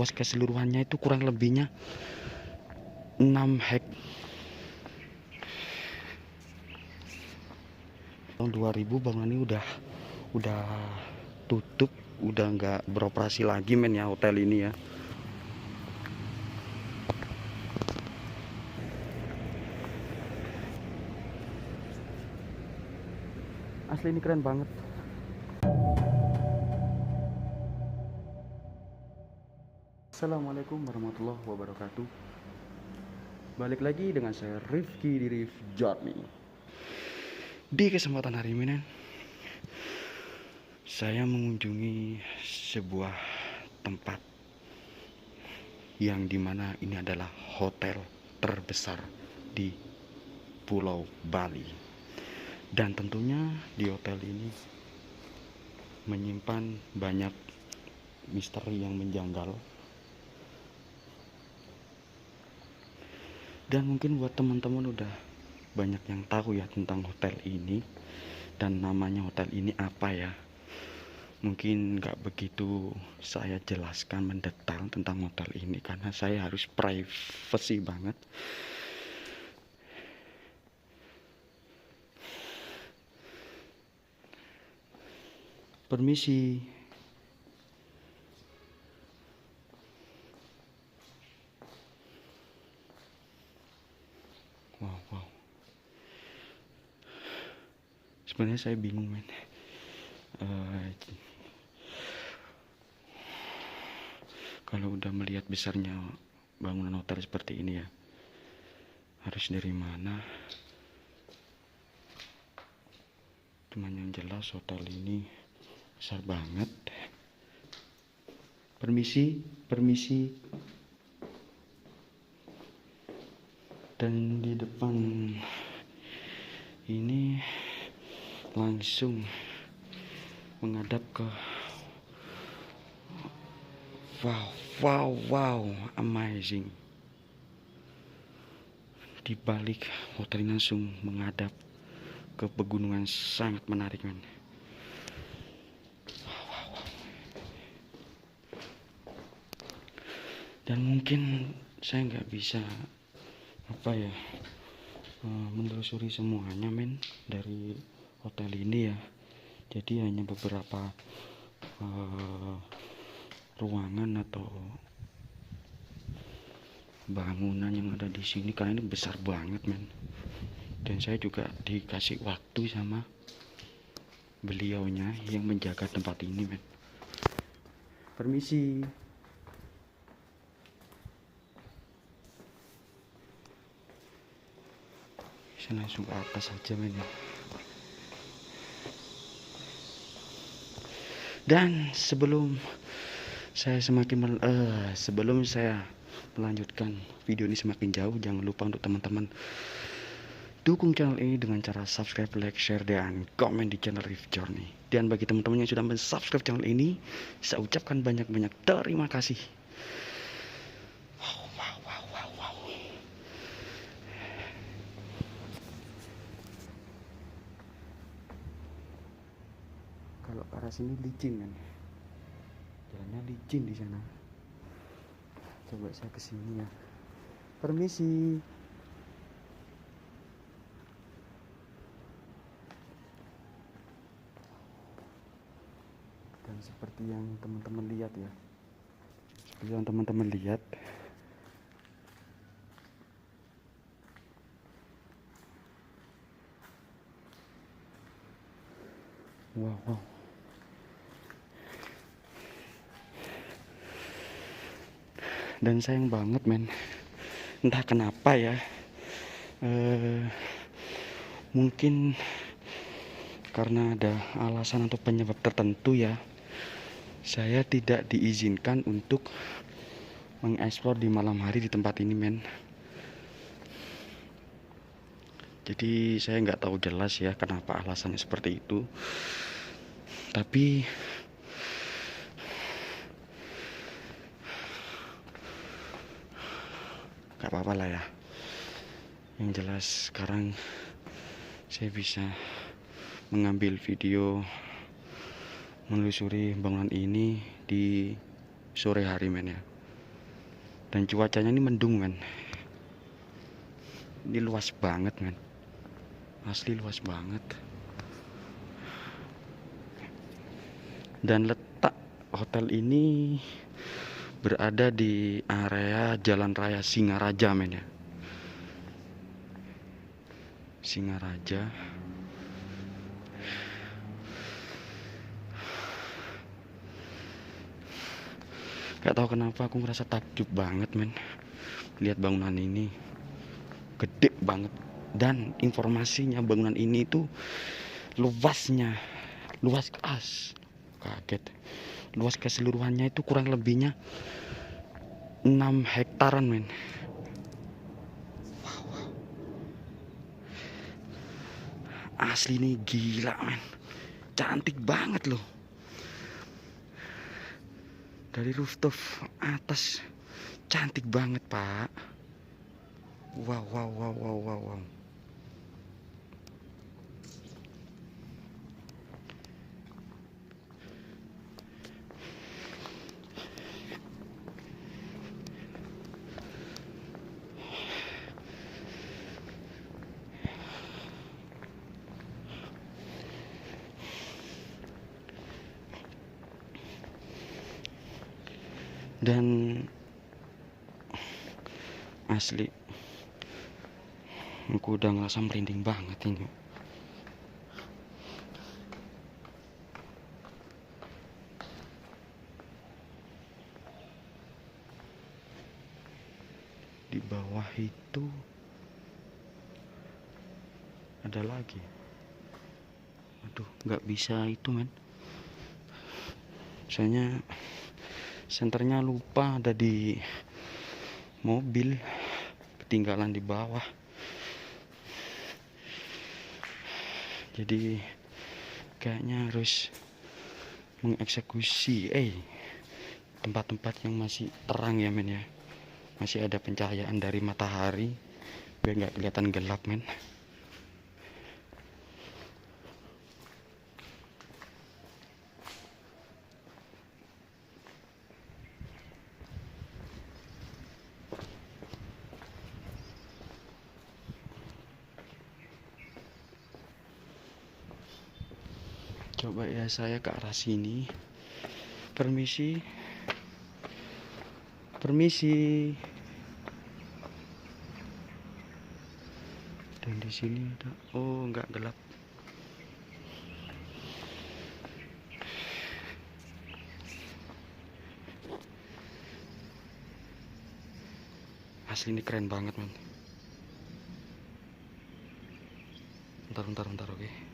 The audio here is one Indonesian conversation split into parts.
luas keseluruhannya itu kurang lebihnya 6 hek. Tahun 2000 bangunan ini udah tutup, udah nggak beroperasi lagi men ya hotel ini ya. Asli ini keren banget. Assalamualaikum warahmatullahi wabarakatuh. Balik lagi dengan saya Rifki di Rif Journey. Di kesempatan hari ini saya mengunjungi sebuah tempat yang dimana ini adalah hotel terbesar di Pulau Bali. Dan tentunya di hotel ini menyimpan banyak misteri yang menjanggal. Dan mungkin buat teman-teman udah banyak yang tahu ya tentang hotel ini. Dan namanya hotel ini apa ya? Mungkin gak begitu saya jelaskan mendetail tentang hotel ini karena saya harus privacy banget. Permisi. Wow. Sebenarnya saya bingung men. Kalau udah melihat besarnya bangunan hotel seperti ini ya, harus dari mana? Cuman yang jelas hotel ini besar banget. Permisi. Dan di depan ini langsung menghadap ke wow, amazing. Di balik hotel ini langsung menghadap ke pegunungan sangat menarik men. Wow. Dan mungkin saya nggak bisa menelusuri semuanya men dari hotel ini ya. Jadi hanya beberapa ruangan atau bangunan yang ada di sini karena ini besar banget men. Dan saya juga dikasih waktu sama beliaunya yang menjaga tempat ini men. Permisi. Saya langsung ke atas aja men ya. Dan sebelum saya melanjutkan video ini semakin jauh, jangan lupa untuk teman-teman dukung channel ini dengan cara subscribe, like, share, dan komen di channel Rif Journey. Dan bagi teman-teman yang sudah subscribe channel ini, saya ucapkan banyak-banyak terima kasih. Wow. Kalau ke arah sini licin kan, jalannya licin di sana. Coba saya kesini ya. Permisi. Dan seperti yang teman-teman lihat ya, wow. Dan sayang banget men, entah kenapa ya, mungkin karena ada alasan atau penyebab tertentu ya, saya tidak diizinkan untuk mengeksplor di malam hari di tempat ini men. Jadi saya nggak tahu jelas ya kenapa alasannya seperti itu. Tapi nggak apa-apa lah ya. Yang jelas sekarang saya bisa mengambil video menelusuri bangunan ini di sore hari men ya. Dan cuacanya ini mendung men. Ini luas banget men, asli luas banget. Dan letak hotel ini berada di area Jalan Raya Singaraja men ya. Singaraja. Gak tahu kenapa aku ngerasa takjub banget men, lihat bangunan ini gede banget. Dan informasinya bangunan ini tuh luasnya, luas kaget, luas keseluruhannya itu kurang lebihnya 6 hektaran men. Asli nih gila men, cantik banget loh. Dari rooftop atas cantik banget pak. Wow wow wow wow wow wow. Dan asli aku udah ngerasa merinding banget ini. Di bawah itu ada lagi. Aduh, nggak bisa itu men. Soalnya senternya lupa ada di mobil, ketinggalan di bawah. Jadi kayaknya harus mengeksekusi tempat-tempat yang masih terang ya men ya, masih ada pencahayaan dari matahari biar nggak kelihatan gelap men. Coba ya saya ke arah sini. Permisi. Permisi. Dan di sini ada, oh nggak gelap. Asli ini keren banget man. Bentar oke.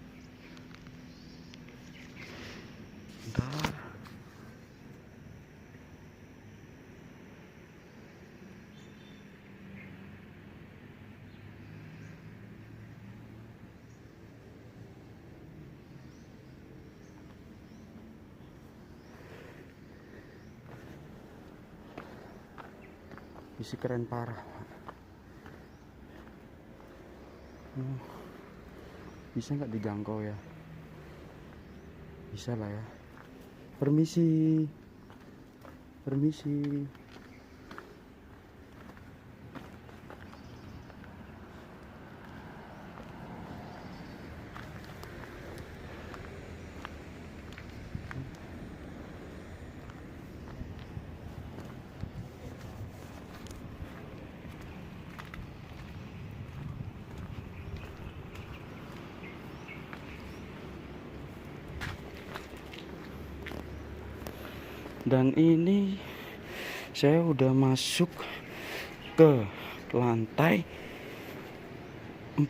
Bentar. Isi keren parah. Bisa nggak dijangkau ya? Bisa lah ya. Permisi. Permisi. Dan ini saya udah masuk ke lantai 4.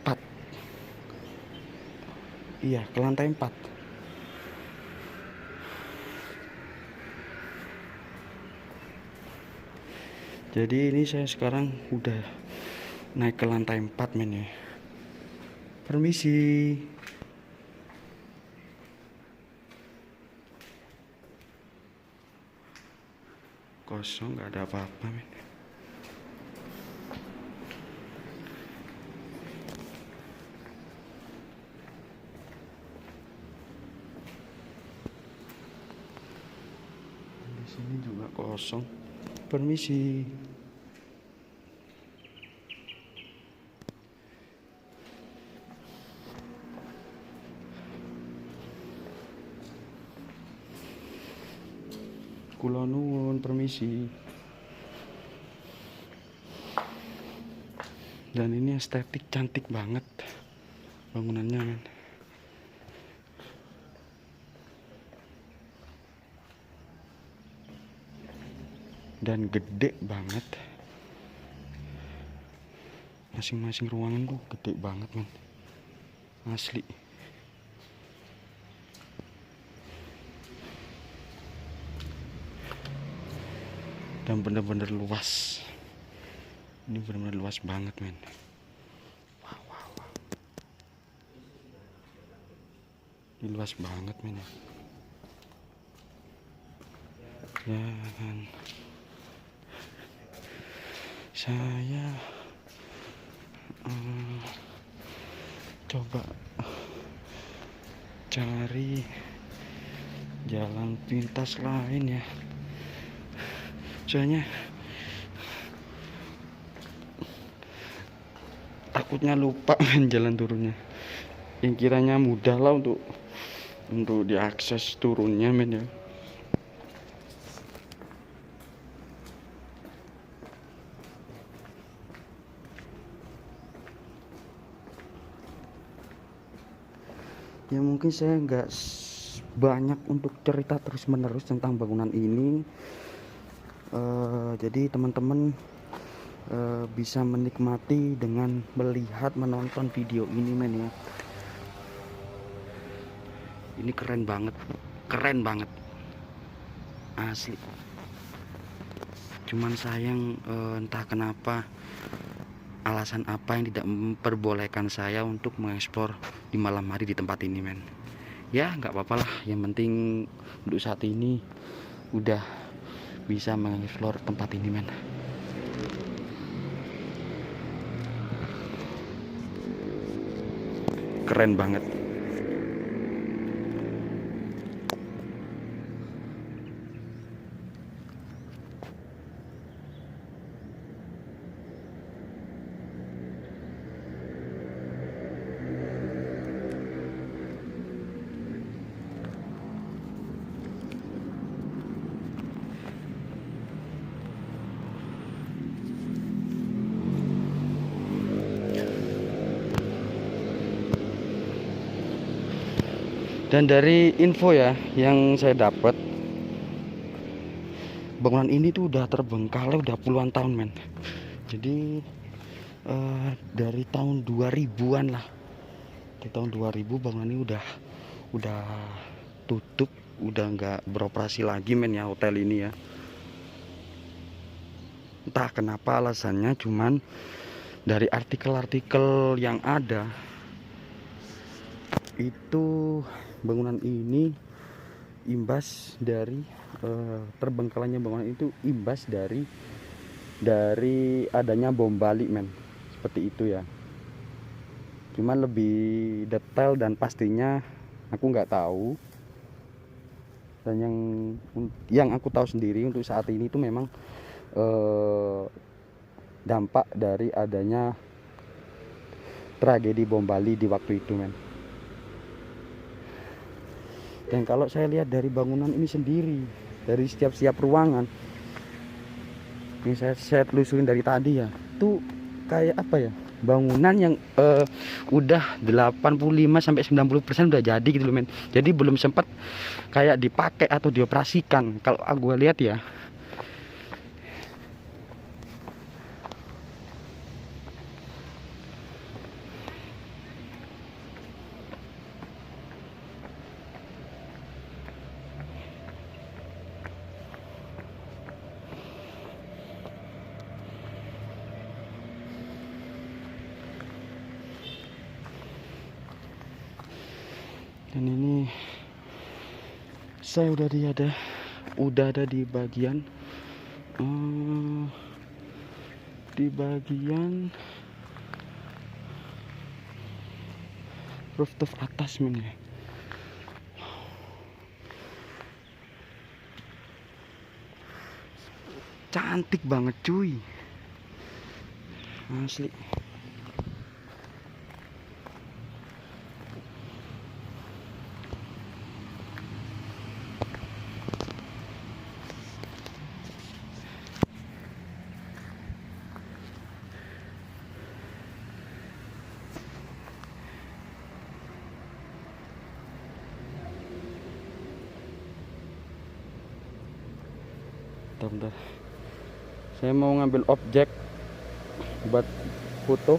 Iya, ke lantai 4. Jadi ini saya sekarang udah naik ke lantai 4 men ya. Permisi. Kosong, nggak ada apa-apa men. Di sini juga kosong. Permisi. Kula nuwun, permisi. Dan ini estetik, cantik banget bangunannya, men. Dan gede banget. Masing-masing ruangan tuh gede banget, men. Asli. Dan bener-bener luas. Ini bener-bener luas banget, men. Wow, wow, wow. Ini luas banget, men. Ya kan. Saya coba cari jalan pintas lain ya. Soalnya takutnya lupa, men, jalan turunnya. Yang kiranya mudah lah untuk diakses turunnya, men, ya. Ya mungkin saya nggak banyak untuk cerita terus menerus tentang bangunan ini. Jadi teman-teman bisa menikmati dengan melihat, menonton video ini, men, ya. Ini keren banget asli. Cuman sayang entah kenapa, alasan apa yang tidak memperbolehkan saya untuk mengeksplor di malam hari di tempat ini, men. Ya nggak apa-apa lah, yang penting untuk saat ini udah bisa mengeksplor tempat ini, men. Keren banget. Dan dari info ya yang saya dapat, bangunan ini tuh udah terbengkalai udah puluhan tahun, men. Jadi dari tahun 2000-an lah. Di tahun 2000 bangunan ini udah tutup, udah nggak beroperasi lagi, men, ya, hotel ini ya. Entah kenapa alasannya, cuman dari artikel-artikel yang ada itu bangunan ini imbas dari terbengkalainya bangunan itu imbas dari adanya bom Bali, men. Seperti itu ya. Cuman lebih detail dan pastinya aku nggak tahu. Dan yang aku tahu sendiri untuk saat ini itu memang dampak dari adanya tragedi bom Bali di waktu itu, men. Dan kalau saya lihat dari bangunan ini sendiri, dari setiap ruangan, ini saya telusurin dari tadi ya, tuh kayak apa ya, bangunan yang udah 85-90% udah jadi gitu loh, men. Jadi belum sempat kayak dipakai atau dioperasikan kalau aku lihat ya. Dan ini saya udah ada di bagian rooftop atas, men, ya. Cantik banget, cuy, asli. Bentar. Saya mau ngambil objek buat foto.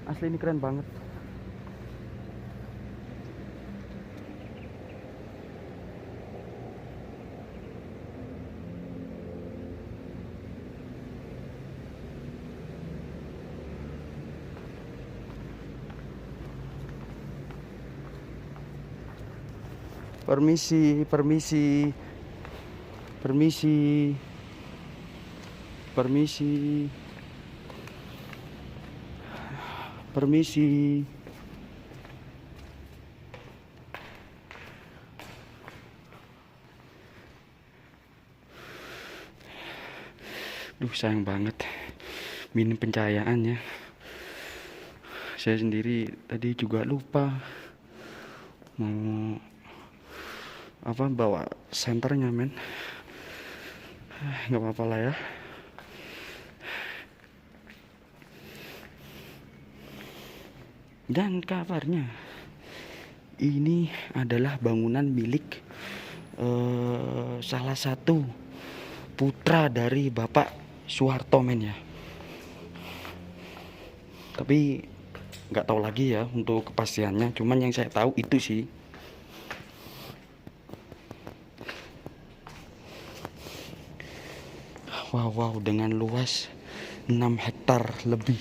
Asli ini keren banget. Permisi, permisi, permisi, permisi, permisi. Duh, sayang banget minim pencahayaannya. Saya sendiri tadi juga lupa mau bawa senternya, men. Nggak apa-apa lah ya. Dan kabarnya ini adalah bangunan milik salah satu putra dari Bapak Soeharto, men ya. Tapi nggak tahu lagi ya untuk kepastiannya. Cuman yang saya tahu itu sih. Wow, dengan luas 6 hektar lebih.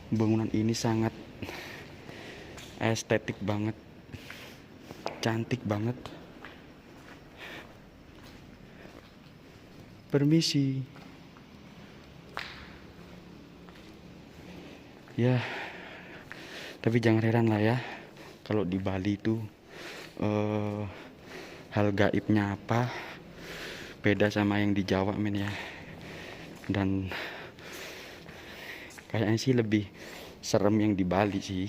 Bangunan ini sangat estetik banget. Cantik banget. Permisi. Ya, tapi jangan heran lah ya kalau di Bali itu hal gaibnya apa beda sama yang di Jawa, men ya. Dan kayaknya sih lebih serem yang di Bali sih.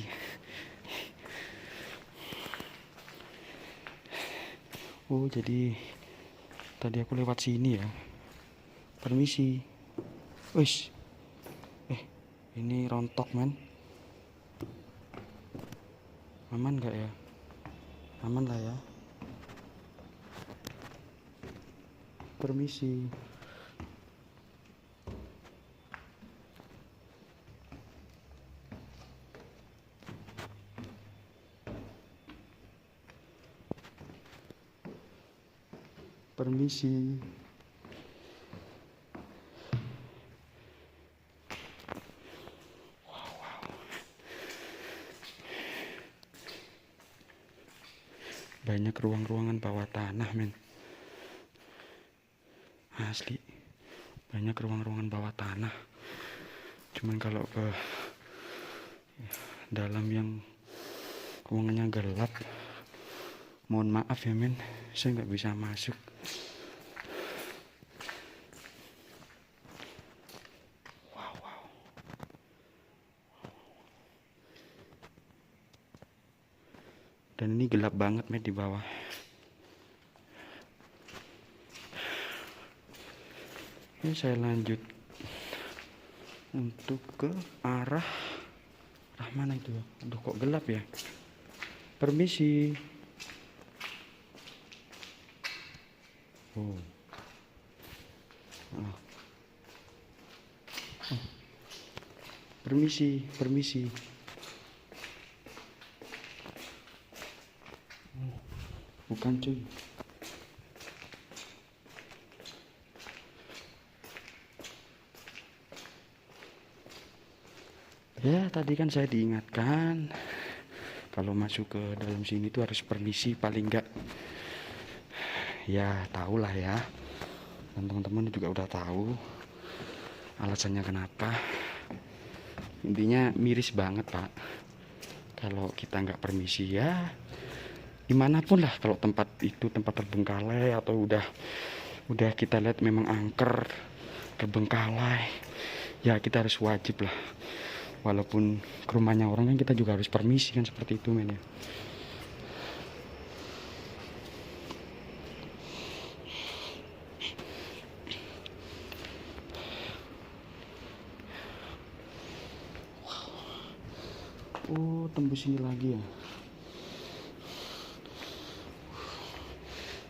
Oh, jadi tadi aku lewat sini ya. Permisi. Wih. Ini rontok, men. Aman gak ya? Aman lah ya. Permisi. Permisi. Banyak ruang-ruangan bawah tanah, men. Asli banyak ruang-ruangan bawah tanah. Cuman kalau ke dalam yang ruangannya gelap, mohon maaf ya, men, saya nggak bisa masuk. Wow. Dan ini gelap banget, men, di bawah. Ini saya lanjut untuk ke arah mana itu? Aduh, kok gelap ya? Permisi. Oh. Permisi. Bukan, cuy. Ya, tadi kan saya diingatkan kalau masuk ke dalam sini tuh harus permisi paling enggak. Ya, tahulah ya. Dan teman-teman juga udah tahu alasannya kenapa. Intinya miris banget, Pak. Kalau kita nggak permisi ya, dimanapun lah. Kalau tempat itu tempat terbengkalai atau udah kita lihat memang angker terbengkalai, ya kita harus wajib lah. Walaupun ke rumahnya orang kan kita juga harus permisi kan, seperti itu, men ya. Oh, tembus ini lagi ya.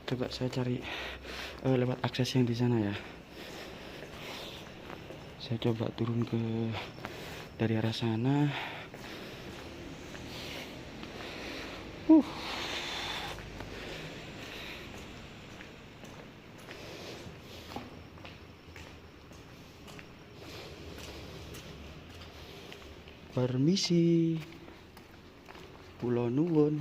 Coba saya cari lewat akses yang di sana ya. Saya coba turun ke dari arah sana. Permisi, Pulau Nuwun.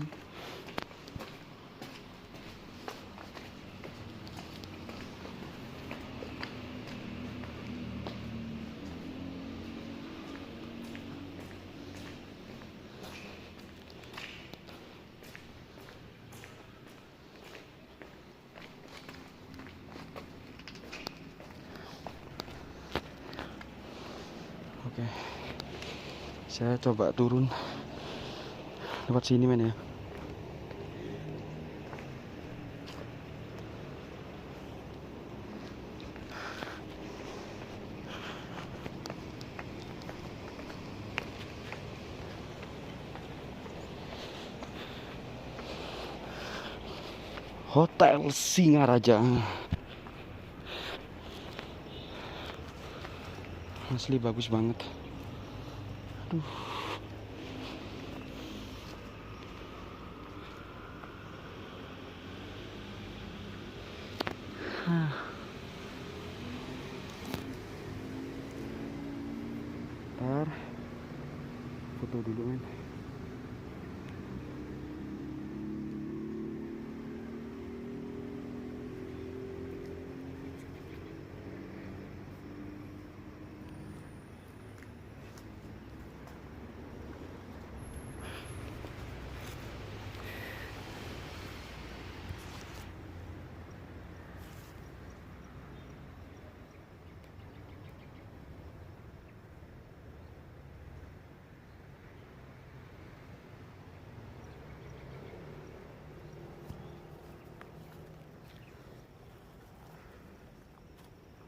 Oke, saya coba turun lewat sini men ya. Hotel Singaraja. Asli bagus banget. Aduh. Ntar foto dulu men.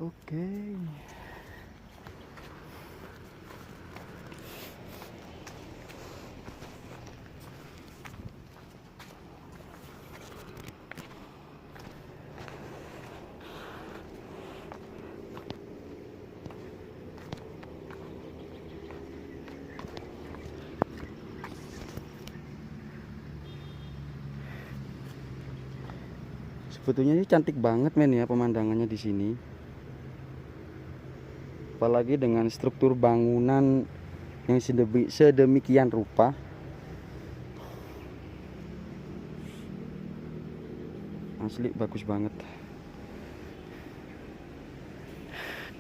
Oke. Sebetulnya ini cantik banget men ya pemandangannya di sini. Apalagi dengan struktur bangunan yang sedemikian rupa. Asli bagus banget.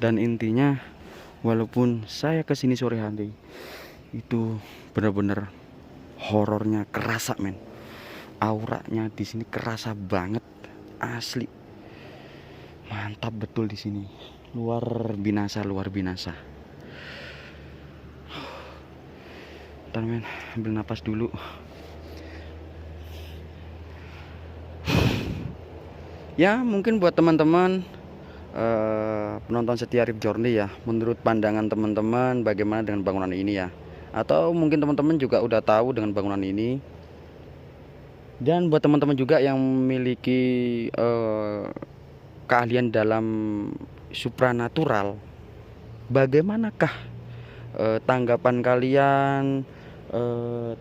Dan intinya walaupun saya kesini sore hari itu benar-benar horornya kerasa men. Auranya di sini kerasa banget. Asli mantap betul di sini. Luar binasa, luar binasa. Ntar men, ambil napas dulu. Ya mungkin buat teman-teman penonton setia Rip Journey ya, menurut pandangan teman-teman bagaimana dengan bangunan ini ya, atau mungkin teman-teman juga udah tahu dengan bangunan ini. Dan buat teman-teman juga yang memiliki keahlian dalam supranatural, bagaimanakah tanggapan kalian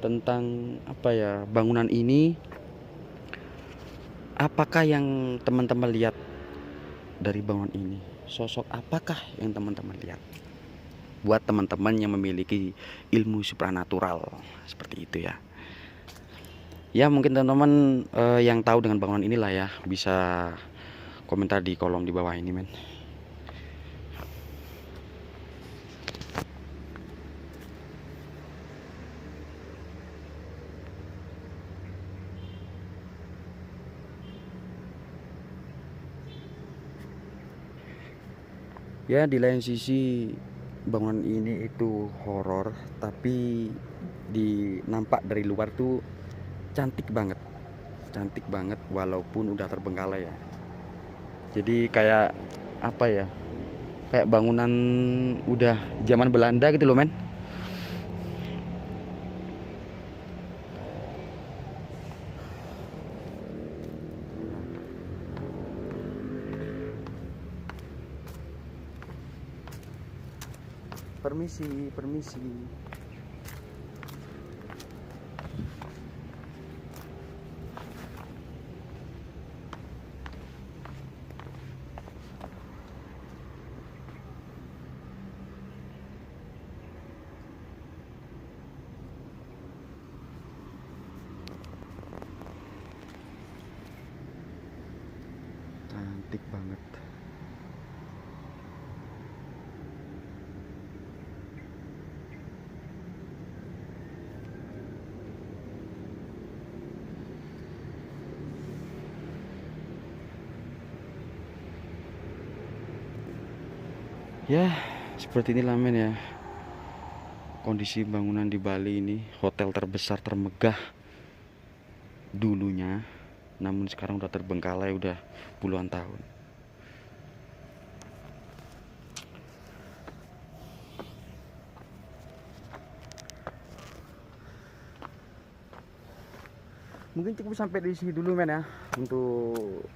tentang apa ya bangunan ini? Apakah yang teman-teman lihat dari bangunan ini? Sosok apakah yang teman-teman lihat? Buat teman-teman yang memiliki ilmu supranatural seperti itu ya. Ya mungkin teman-teman yang tahu dengan bangunan inilah ya bisa komentar di kolom di bawah ini men. Ya di lain sisi bangunan ini itu horor, tapi nampak dari luar tuh cantik banget walaupun udah terbengkalai ya. Jadi kayak apa ya, kayak bangunan udah zaman Belanda gitu loh men. Permisi, permisi. Cantik banget. Ya, seperti inilah men ya. Kondisi bangunan di Bali ini, hotel terbesar termegah dulunya, namun sekarang udah terbengkalai udah puluhan tahun. Mungkin cukup sampai di sini dulu men ya untuk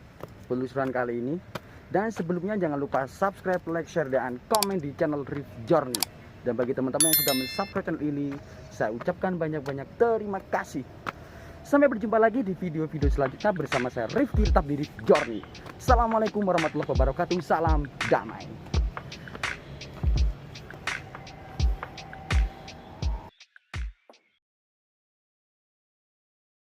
penelusuran kali ini. Dan sebelumnya jangan lupa subscribe, like, share, dan komen di channel Riff Journey. Dan bagi teman-teman yang sudah mensubscribe channel ini, saya ucapkan banyak-banyak terima kasih. Sampai berjumpa lagi di video-video selanjutnya bersama saya Rifki, tetap di Riff Journey. Assalamualaikum warahmatullahi wabarakatuh. Salam damai.